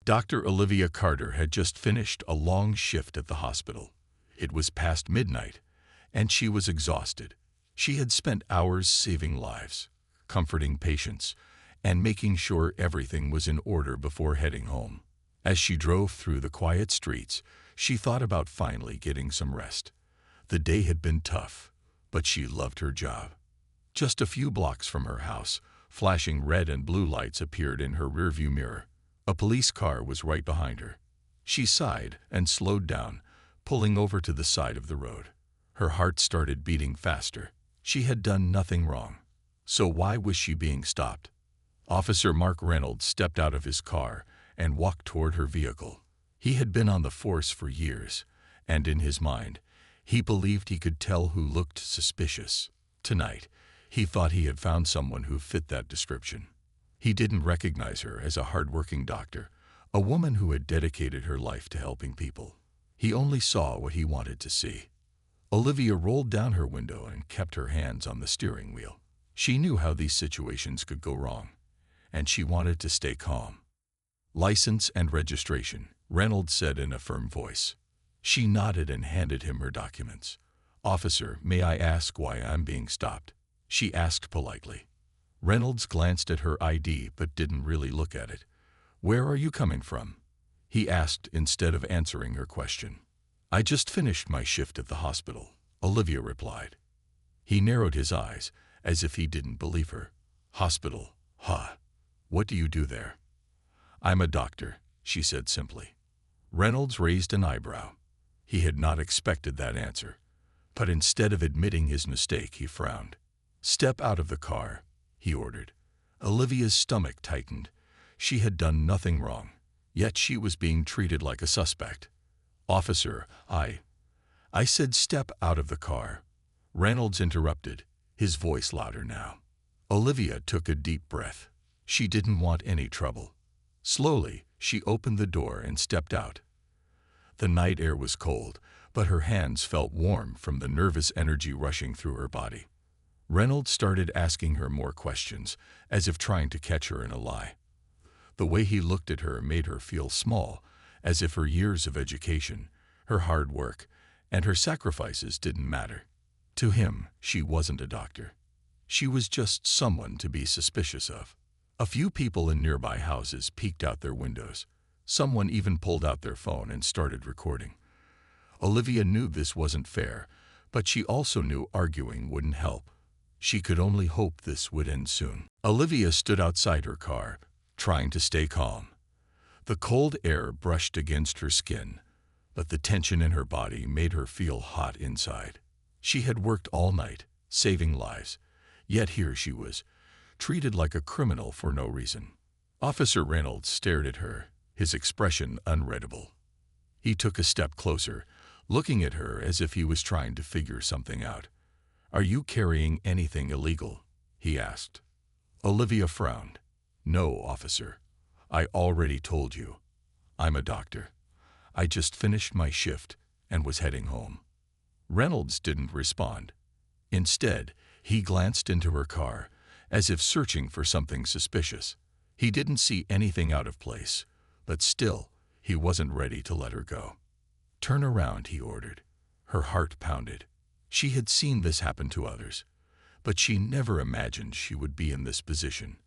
Dr. Olivia Carter had just finished a long shift at the hospital. It was past midnight, and she was exhausted. She had spent hours saving lives, comforting patients, and making sure everything was in order before heading home. As she drove through the quiet streets, she thought about finally getting some rest. The day had been tough, but she loved her job. Just a few blocks from her house, flashing red and blue lights appeared in her rearview mirror. A police car was right behind her. She sighed and slowed down, pulling over to the side of the road. Her heart started beating faster. She had done nothing wrong. So why was she being stopped? Officer Mark Reynolds stepped out of his car and walked toward her vehicle. He had been on the force for years, and in his mind, he believed he could tell who looked suspicious. Tonight, he thought he had found someone who fit that description. He didn't recognize her as a hard-working doctor, a woman who had dedicated her life to helping people. He only saw what he wanted to see. Olivia rolled down her window and kept her hands on the steering wheel. She knew how these situations could go wrong, and she wanted to stay calm. "License and registration," Reynolds said in a firm voice. She nodded and handed him her documents. "Officer, may I ask why I'm being stopped?" she asked politely. Reynolds glanced at her ID but didn't really look at it. "Where are you coming from?" he asked instead of answering her question. "I just finished my shift at the hospital," Olivia replied. He narrowed his eyes, as if he didn't believe her. "Hospital, huh? What do you do there?" "I'm a doctor," she said simply. Reynolds raised an eyebrow. He had not expected that answer, but instead of admitting his mistake, he frowned. "Step out of the car," he ordered. Olivia's stomach tightened. She had done nothing wrong, yet she was being treated like a suspect. "Officer, I said step out of the car," Reynolds interrupted, his voice louder now. Olivia took a deep breath. She didn't want any trouble. Slowly, she opened the door and stepped out. The night air was cold, but her hands felt warm from the nervous energy rushing through her body. Reynolds started asking her more questions, as if trying to catch her in a lie. The way he looked at her made her feel small, as if her years of education, her hard work, and her sacrifices didn't matter. To him, she wasn't a doctor. She was just someone to be suspicious of. A few people in nearby houses peeked out their windows. Someone even pulled out their phone and started recording. Olivia knew this wasn't fair, but she also knew arguing wouldn't help. She could only hope this would end soon. Olivia stood outside her car, trying to stay calm. The cold air brushed against her skin, but the tension in her body made her feel hot inside. She had worked all night, saving lives, yet here she was, treated like a criminal for no reason. Officer Reynolds stared at her, his expression unreadable. He took a step closer, looking at her as if he was trying to figure something out. "Are you carrying anything illegal?" he asked. Olivia frowned. "No, officer. I already told you. I'm a doctor. I just finished my shift and was heading home." Reynolds didn't respond. Instead, he glanced into her car, as if searching for something suspicious. He didn't see anything out of place, but still, he wasn't ready to let her go. "Turn around," he ordered. Her heart pounded. She had seen this happen to others, but she never imagined she would be in this position.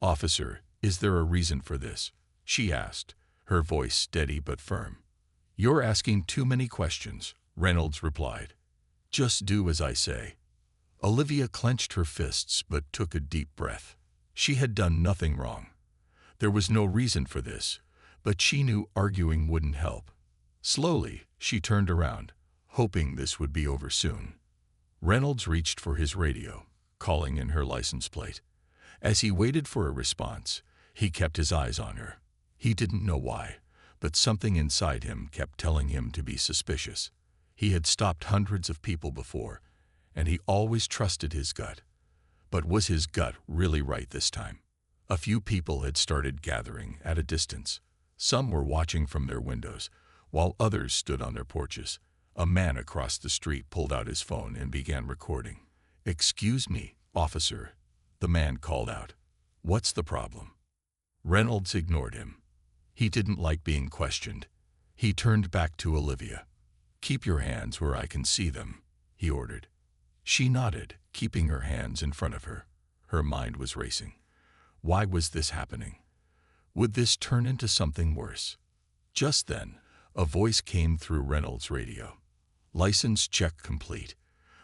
"Officer, is there a reason for this?" she asked, her voice steady but firm. "You're asking too many questions," Reynolds replied. "Just do as I say." Olivia clenched her fists but took a deep breath. She had done nothing wrong. There was no reason for this, but she knew arguing wouldn't help. Slowly, she turned around, hoping this would be over soon. Reynolds reached for his radio, calling in her license plate. As he waited for a response, he kept his eyes on her. He didn't know why, but something inside him kept telling him to be suspicious. He had stopped hundreds of people before, and he always trusted his gut. But was his gut really right this time? A few people had started gathering at a distance. Some were watching from their windows, while others stood on their porches. A man across the street pulled out his phone and began recording. "Excuse me, officer," the man called out. "What's the problem?" Reynolds ignored him. He didn't like being questioned. He turned back to Olivia. "Keep your hands where I can see them," he ordered. She nodded, keeping her hands in front of her. Her mind was racing. Why was this happening? Would this turn into something worse? Just then, a voice came through Reynolds' radio. "License check complete.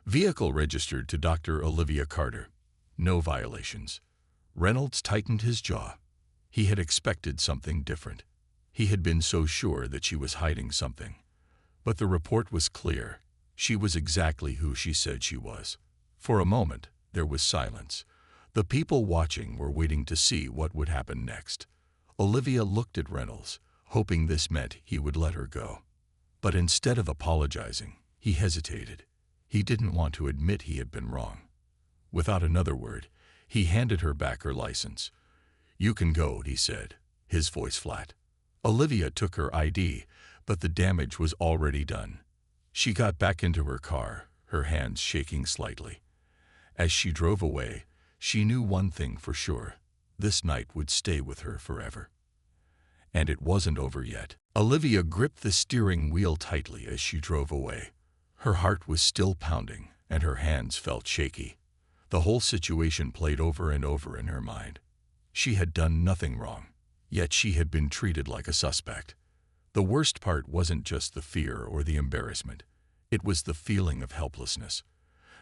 Vehicle registered to Dr. Olivia Carter. No violations." Reynolds tightened his jaw. He had expected something different. He had been so sure that she was hiding something. But the report was clear. She was exactly who she said she was. For a moment, there was silence. The people watching were waiting to see what would happen next. Olivia looked at Reynolds, hoping this meant he would let her go. But instead of apologizing, he hesitated. He didn't want to admit he had been wrong. Without another word, he handed her back her license. "You can go," he said, his voice flat. Olivia took her ID, but the damage was already done. She got back into her car, her hands shaking slightly. As she drove away, she knew one thing for sure: this night would stay with her forever. And it wasn't over yet. Olivia gripped the steering wheel tightly as she drove away. Her heart was still pounding, and her hands felt shaky. The whole situation played over and over in her mind. She had done nothing wrong, yet she had been treated like a suspect. The worst part wasn't just the fear or the embarrassment. It was the feeling of helplessness.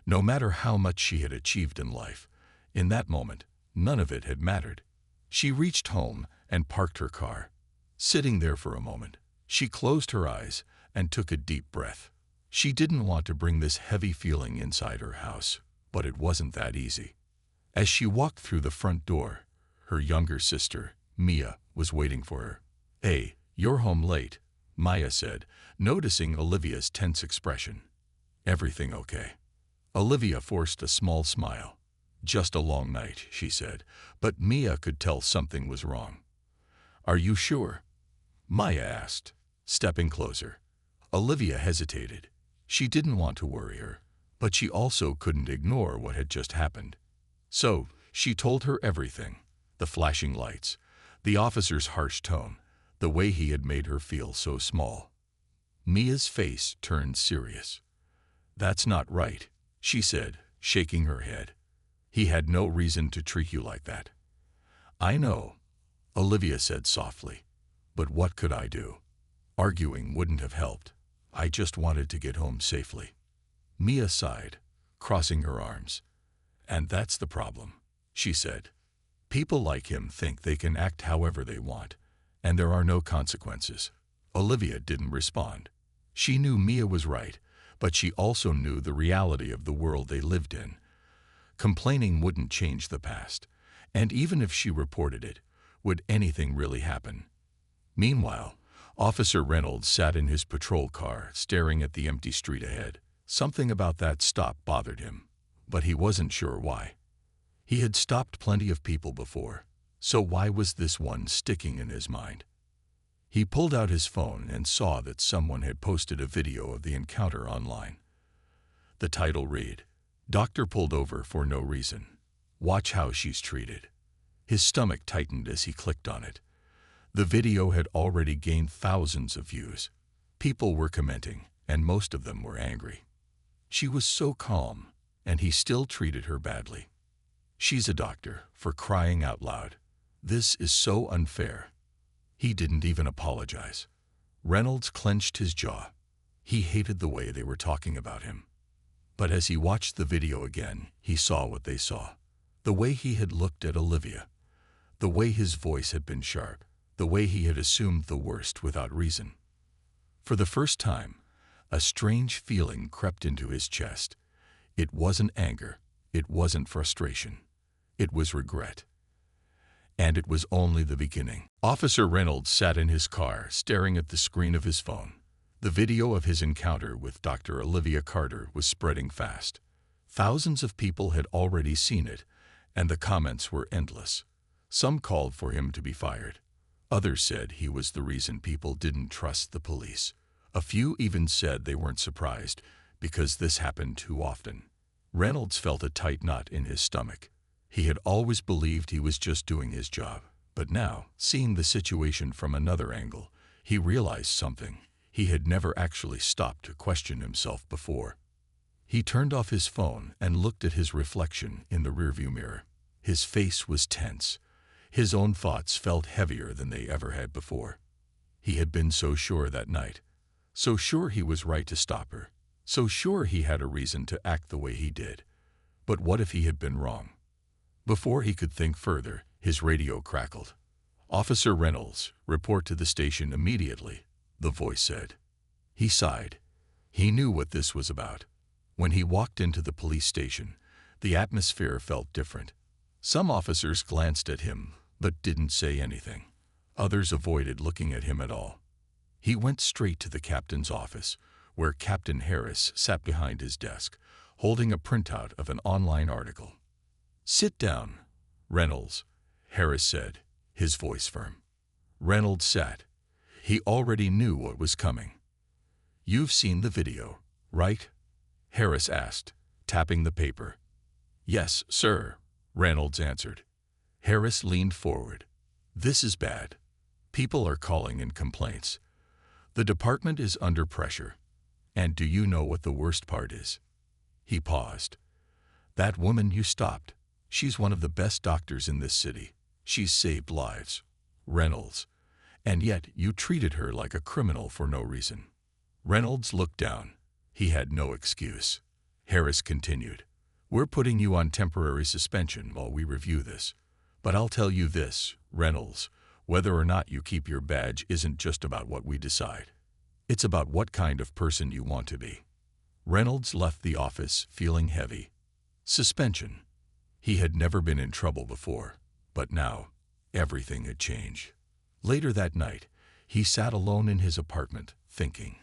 No matter how much she had achieved in life, in that moment, none of it had mattered. She reached home and parked her car. Sitting there for a moment, she closed her eyes and took a deep breath. She didn't want to bring this heavy feeling inside her house, but it wasn't that easy. As she walked through the front door, her younger sister, Mia, was waiting for her. "Hey, you're home late," Maya said, noticing Olivia's tense expression. "Everything okay?" Olivia forced a small smile. "Just a long night," she said, but Mia could tell something was wrong. "Are you sure?" Maya asked, stepping closer. Olivia hesitated. She didn't want to worry her, but she also couldn't ignore what had just happened. So, she told her everything: the flashing lights, the officer's harsh tone, the way he had made her feel so small. Mia's face turned serious. "That's not right," she said, shaking her head. "He had no reason to treat you like that." "I know," Olivia said softly, "but what could I do? Arguing wouldn't have helped. I just wanted to get home safely." Mia sighed, crossing her arms. "And that's the problem," she said. "People like him think they can act however they want, and there are no consequences." Olivia didn't respond. She knew Mia was right, but she also knew the reality of the world they lived in. Complaining wouldn't change the past, and even if she reported it, would anything really happen? Meanwhile, Officer Reynolds sat in his patrol car, staring at the empty street ahead. Something about that stop bothered him, but he wasn't sure why. He had stopped plenty of people before, so why was this one sticking in his mind? He pulled out his phone and saw that someone had posted a video of the encounter online. The title read, "Doctor pulled over for no reason. Watch how she's treated." His stomach tightened as he clicked on it. The video had already gained thousands of views. People were commenting, and most of them were angry. She was so calm, and he still treated her badly. She's a doctor, for crying out loud. This is so unfair. He didn't even apologize. Reynolds clenched his jaw. He hated the way they were talking about him. But as he watched the video again, he saw what they saw. The way he had looked at Olivia. The way his voice had been sharp. The way he had assumed the worst without reason. For the first time, a strange feeling crept into his chest. It wasn't anger. It wasn't frustration. It was regret. And it was only the beginning. Officer Reynolds sat in his car, staring at the screen of his phone. The video of his encounter with Dr. Olivia Carter was spreading fast. Thousands of people had already seen it, and the comments were endless. Some called for him to be fired. Others said he was the reason people didn't trust the police. A few even said they weren't surprised, because this happened too often. Reynolds felt a tight knot in his stomach. He had always believed he was just doing his job, But now, seeing the situation from another angle, he realized something he had never actually stopped to question himself before. He turned off his phone and looked at his reflection in the rearview mirror. His face was tense. His own thoughts felt heavier than they ever had before. He had been so sure that night, so sure he was right to stop her, so sure he had a reason to act the way he did. But what if he had been wrong? Before he could think further, his radio crackled. "Officer Reynolds, report to the station immediately," the voice said. He sighed. He knew what this was about. When he walked into the police station, the atmosphere felt different. Some officers glanced at him, but didn't say anything. Others avoided looking at him at all. He went straight to the captain's office, where Captain Harris sat behind his desk, holding a printout of an online article. "Sit down, Reynolds," Harris said, his voice firm. Reynolds sat. He already knew what was coming. "You've seen the video, right?" Harris asked, tapping the paper. "Yes, sir," Reynolds answered. Harris leaned forward. "This is bad. People are calling in complaints. The department is under pressure. And do you know what the worst part is?" He paused. "That woman you stopped, she's one of the best doctors in this city. She's saved lives, Reynolds. And yet you treated her like a criminal for no reason." Reynolds looked down. He had no excuse. Harris continued, "We're putting you on temporary suspension while we review this. But I'll tell you this, Reynolds, whether or not you keep your badge isn't just about what we decide. It's about what kind of person you want to be." Reynolds left the office feeling heavy. Suspension. He had never been in trouble before, but now everything had changed. Later that night, he sat alone in his apartment, thinking.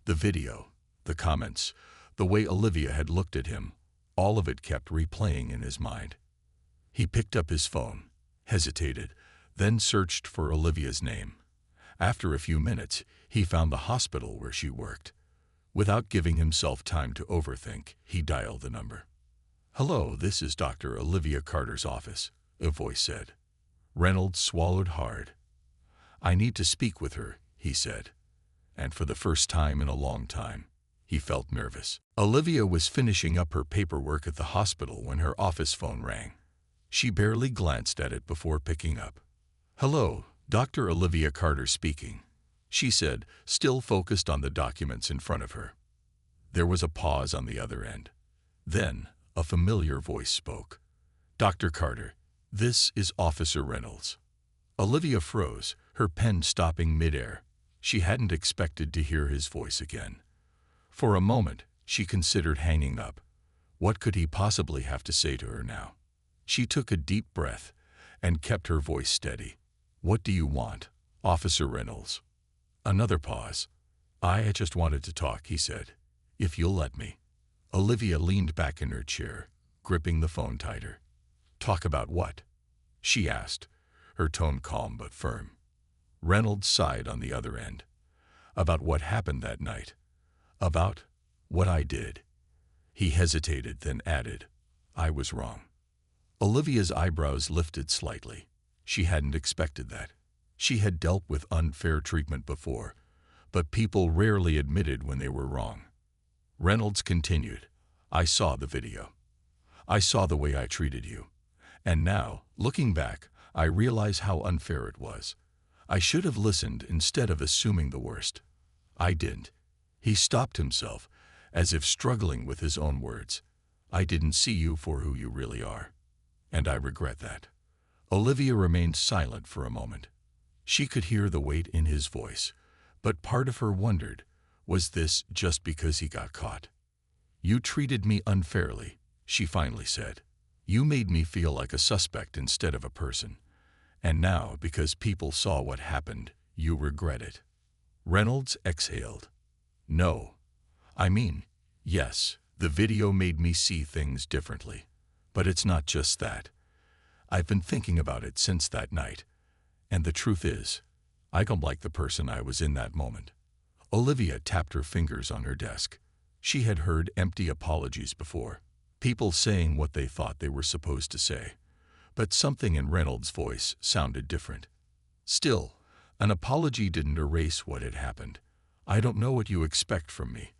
The video, the comments, the way Olivia had looked at him, all of it kept replaying in his mind. He picked up his phone, hesitated, then searched for Olivia's name. After a few minutes, he found the hospital where she worked. Without giving himself time to overthink, he dialed the number. "Hello, this is Dr. Olivia Carter's office," a voice said. Reynolds swallowed hard. "I need to speak with her," he said. And for the first time in a long time, he felt nervous. Olivia was finishing up her paperwork at the hospital when her office phone rang. She barely glanced at it before picking up. "Hello, Dr. Olivia Carter speaking," she said, still focused on the documents in front of her. There was a pause on the other end. Then a familiar voice spoke. "Dr. Carter, this is Officer Reynolds." Olivia froze, her pen stopping midair. She hadn't expected to hear his voice again. For a moment, she considered hanging up. What could he possibly have to say to her now? She took a deep breath and kept her voice steady. "What do you want, Officer Reynolds?" Another pause. "I just wanted to talk," he said. "If you'll let me." Olivia leaned back in her chair, gripping the phone tighter. "Talk about what?" she asked, her tone calm but firm. Reynolds sighed on the other end. "About what happened that night. About what I did." He hesitated, then added, "I was wrong." Olivia's eyebrows lifted slightly. She hadn't expected that. She had dealt with unfair treatment before, but people rarely admitted when they were wrong. Reynolds continued, "I saw the video. I saw the way I treated you. And now, looking back, I realize how unfair it was. I should have listened instead of assuming the worst. I didn't." He stopped himself, as if struggling with his own words. "I didn't see you for who you really are. And I regret that." Olivia remained silent for a moment. She could hear the weight in his voice, but part of her wondered, was this just because he got caught? "You treated me unfairly," she finally said. "You made me feel like a suspect instead of a person. And now, because people saw what happened, you regret it." Reynolds exhaled. "No. I mean, yes, the video made me see things differently. But it's not just that. I've been thinking about it since that night. And the truth is, I don't like the person I was in that moment." Olivia tapped her fingers on her desk. She had heard empty apologies before, people saying what they thought they were supposed to say. But something in Reynolds' voice sounded different. Still, an apology didn't erase what had happened. "I don't know what you expect from me,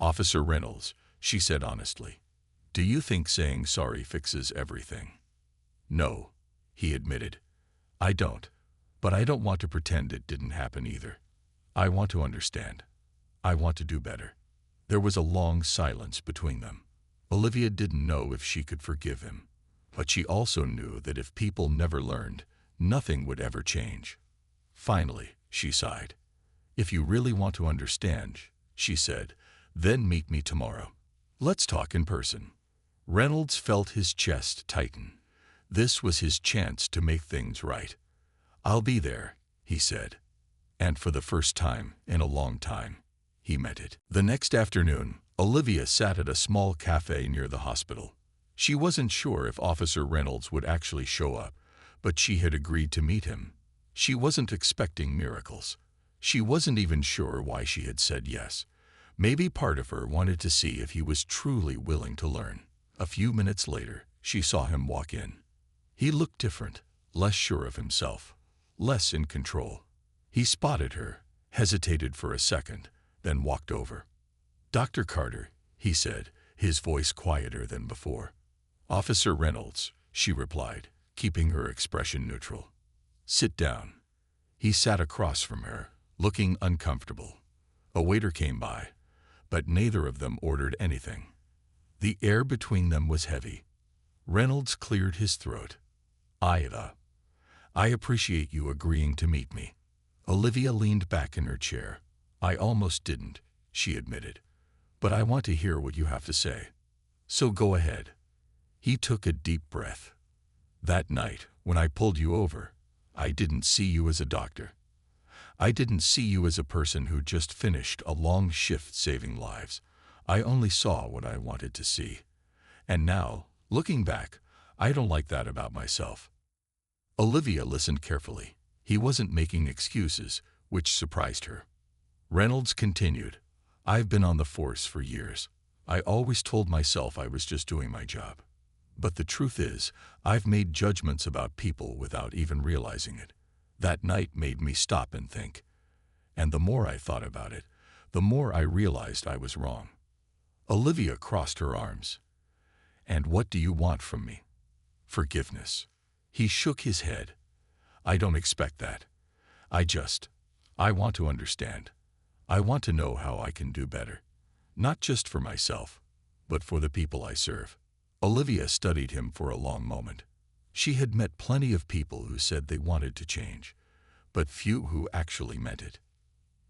Officer Reynolds," she said honestly. "Do you think saying sorry fixes everything?" "No," he admitted. "I don't. But I don't want to pretend it didn't happen either. I want to understand. I want to do better." There was a long silence between them. Olivia didn't know if she could forgive him, but she also knew that if people never learned, nothing would ever change. Finally, she sighed. "If you really want to understand," she said, "then meet me tomorrow. Let's talk in person." Reynolds felt his chest tighten. This was his chance to make things right. "I'll be there," he said. And for the first time in a long time, he meant it. The next afternoon, Olivia sat at a small cafe near the hospital. She wasn't sure if Officer Reynolds would actually show up, but she had agreed to meet him. She wasn't expecting miracles. She wasn't even sure why she had said yes. Maybe part of her wanted to see if he was truly willing to learn. A few minutes later, she saw him walk in. He looked different, less sure of himself, less in control. He spotted her, hesitated for a second, then walked over. "Dr. Carter," he said, his voice quieter than before. "Officer Reynolds," she replied, keeping her expression neutral. "Sit down." He sat across from her, looking uncomfortable. A waiter came by, but neither of them ordered anything. The air between them was heavy. Reynolds cleared his throat. I appreciate you agreeing to meet me." Olivia leaned back in her chair. "I almost didn't," she admitted. "But I want to hear what you have to say. So go ahead." He took a deep breath. "That night, when I pulled you over, I didn't see you as a doctor. I didn't see you as a person who just finished a long shift saving lives. I only saw what I wanted to see. And now, looking back, I don't like that about myself." Olivia listened carefully. He wasn't making excuses, which surprised her. Reynolds continued, "I've been on the force for years. I always told myself I was just doing my job. But the truth is, I've made judgments about people without even realizing it. That night made me stop and think. And the more I thought about it, the more I realized I was wrong." Olivia crossed her arms. "And what do you want from me?" "Forgiveness." He shook his head. "I don't expect that. I want to understand. I want to know how I can do better. Not just for myself, but for the people I serve." Olivia studied him for a long moment. She had met plenty of people who said they wanted to change, but few who actually meant it.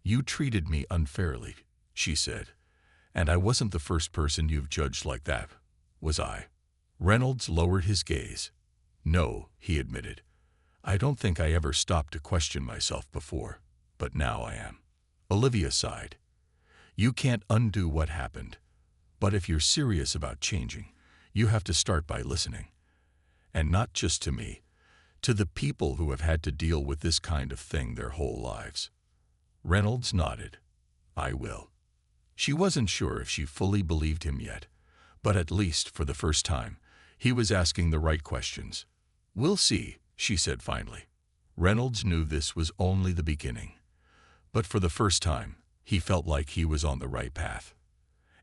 "You treated me unfairly," she said, "and I wasn't the first person you've judged like that, was I?" Reynolds lowered his gaze. "No," he admitted. "I don't think I ever stopped to question myself before, but now I am." Olivia sighed. "You can't undo what happened, but if you're serious about changing, you have to start by listening. And not just to me, to the people who have had to deal with this kind of thing their whole lives." Reynolds nodded. "I will." She wasn't sure if she fully believed him yet, but at least for the first time, he was asking the right questions. "We'll see," she said finally. Reynolds knew this was only the beginning. But for the first time, he felt like he was on the right path.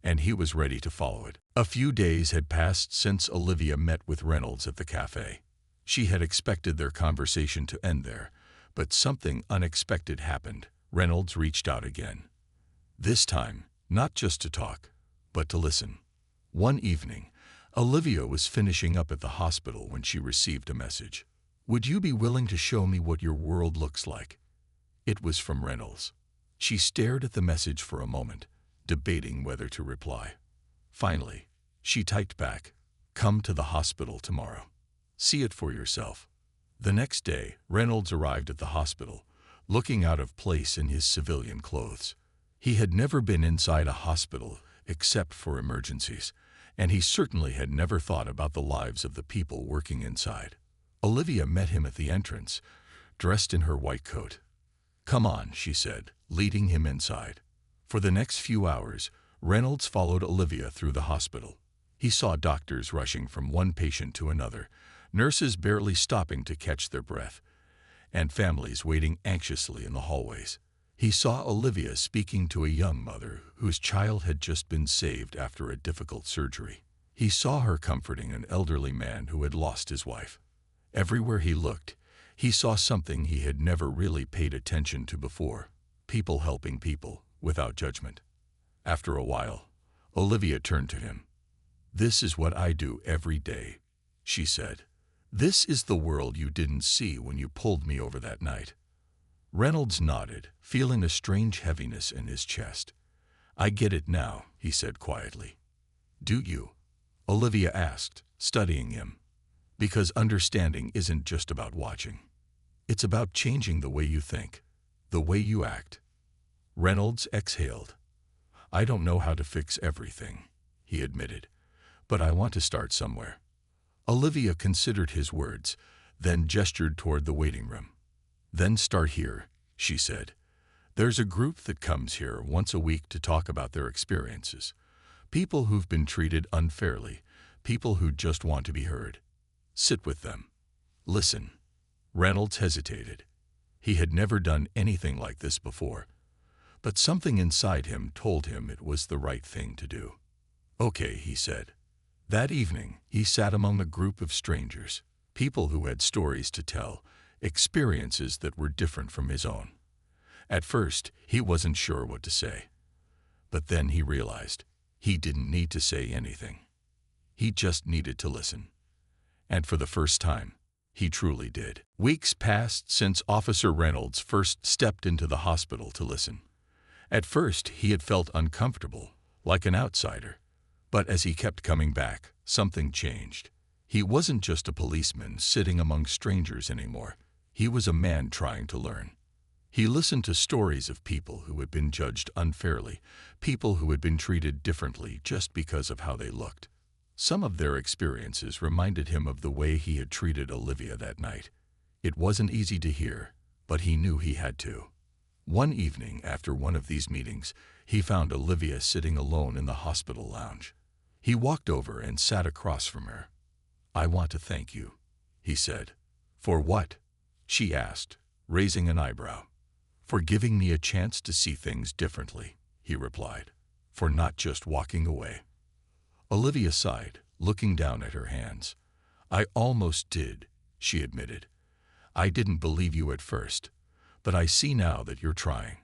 And he was ready to follow it. A few days had passed since Olivia met with Reynolds at the cafe. She had expected their conversation to end there, but something unexpected happened. Reynolds reached out again. This time, not just to talk, but to listen. One evening, Olivia was finishing up at the hospital when she received a message. "Would you be willing to show me what your world looks like?" It was from Reynolds. She stared at the message for a moment, debating whether to reply. Finally, she typed back, "Come to the hospital tomorrow. See it for yourself." The next day, Reynolds arrived at the hospital, looking out of place in his civilian clothes. He had never been inside a hospital except for emergencies, and he certainly had never thought about the lives of the people working inside. Olivia met him at the entrance, dressed in her white coat. "Come on," she said, leading him inside. For the next few hours, Reynolds followed Olivia through the hospital. He saw doctors rushing from one patient to another, nurses barely stopping to catch their breath, and families waiting anxiously in the hallways. He saw Olivia speaking to a young mother whose child had just been saved after a difficult surgery. He saw her comforting an elderly man who had lost his wife. Everywhere he looked, he saw something he had never really paid attention to before: people helping people without judgment. After a while, Olivia turned to him. "This is what I do every day," she said. "This is the world you didn't see when you pulled me over that night." Reynolds nodded, feeling a strange heaviness in his chest. "I get it now," he said quietly. "Do you?" Olivia asked, studying him. "Because understanding isn't just about watching. It's about changing the way you think, the way you act." Reynolds exhaled. "I don't know how to fix everything," he admitted, "but I want to start somewhere." Olivia considered his words, then gestured toward the waiting room. "Then start here," she said. "There's a group that comes here once a week to talk about their experiences. People who've been treated unfairly, people who just want to be heard. Sit with them. Listen." Reynolds hesitated. He had never done anything like this before, but something inside him told him it was the right thing to do. "Okay," he said. That evening, he sat among a group of strangers, people who had stories to tell, experiences that were different from his own. At first, he wasn't sure what to say. But then he realized he didn't need to say anything. He just needed to listen. And for the first time, he truly did. Weeks passed since Officer Reynolds first stepped into the hospital to listen. At first, he had felt uncomfortable, like an outsider. But as he kept coming back, something changed. He wasn't just a policeman sitting among strangers anymore. He was a man trying to learn. He listened to stories of people who had been judged unfairly, people who had been treated differently just because of how they looked. Some of their experiences reminded him of the way he had treated Olivia that night. It wasn't easy to hear, but he knew he had to. One evening after one of these meetings, he found Olivia sitting alone in the hospital lounge. He walked over and sat across from her. "I want to thank you," he said. "For what?" she asked, raising an eyebrow. "For giving me a chance to see things differently," he replied. "For not just walking away." Olivia sighed, looking down at her hands. "I almost did," she admitted. "I didn't believe you at first, but I see now that you're trying."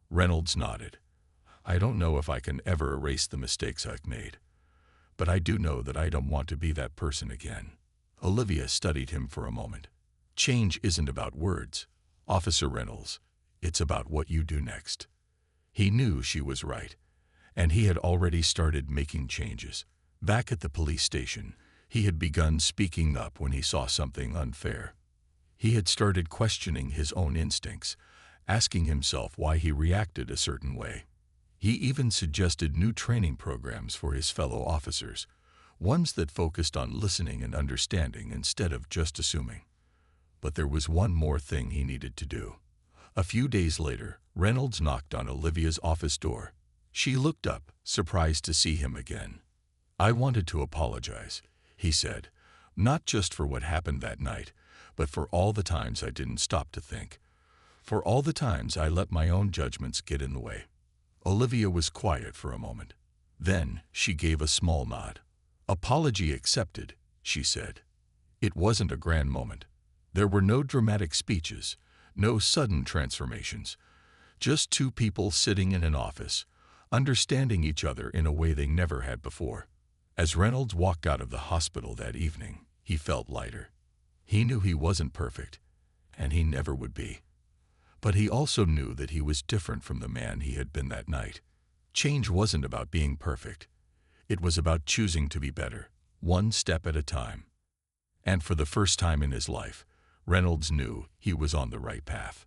Reynolds nodded. "I don't know if I can ever erase the mistakes I've made, but I do know that I don't want to be that person again." Olivia studied him for a moment. "Change isn't about words, Officer Reynolds. It's about what you do next." He knew she was right, and he had already started making changes. Back at the police station, he had begun speaking up when he saw something unfair. He had started questioning his own instincts, asking himself why he reacted a certain way. He even suggested new training programs for his fellow officers, ones that focused on listening and understanding instead of just assuming. But there was one more thing he needed to do. A few days later, Reynolds knocked on Olivia's office door. She looked up, surprised to see him again. "I wanted to apologize," he said, "not just for what happened that night, but for all the times I didn't stop to think. For all the times I let my own judgments get in the way." Olivia was quiet for a moment. Then she gave a small nod. "Apology accepted," she said. It wasn't a grand moment. There were no dramatic speeches, no sudden transformations. Just two people sitting in an office, understanding each other in a way they never had before. As Reynolds walked out of the hospital that evening, he felt lighter. He knew he wasn't perfect, and he never would be. But he also knew that he was different from the man he had been that night. Change wasn't about being perfect. It was about choosing to be better, one step at a time. And for the first time in his life, Reynolds knew he was on the right path.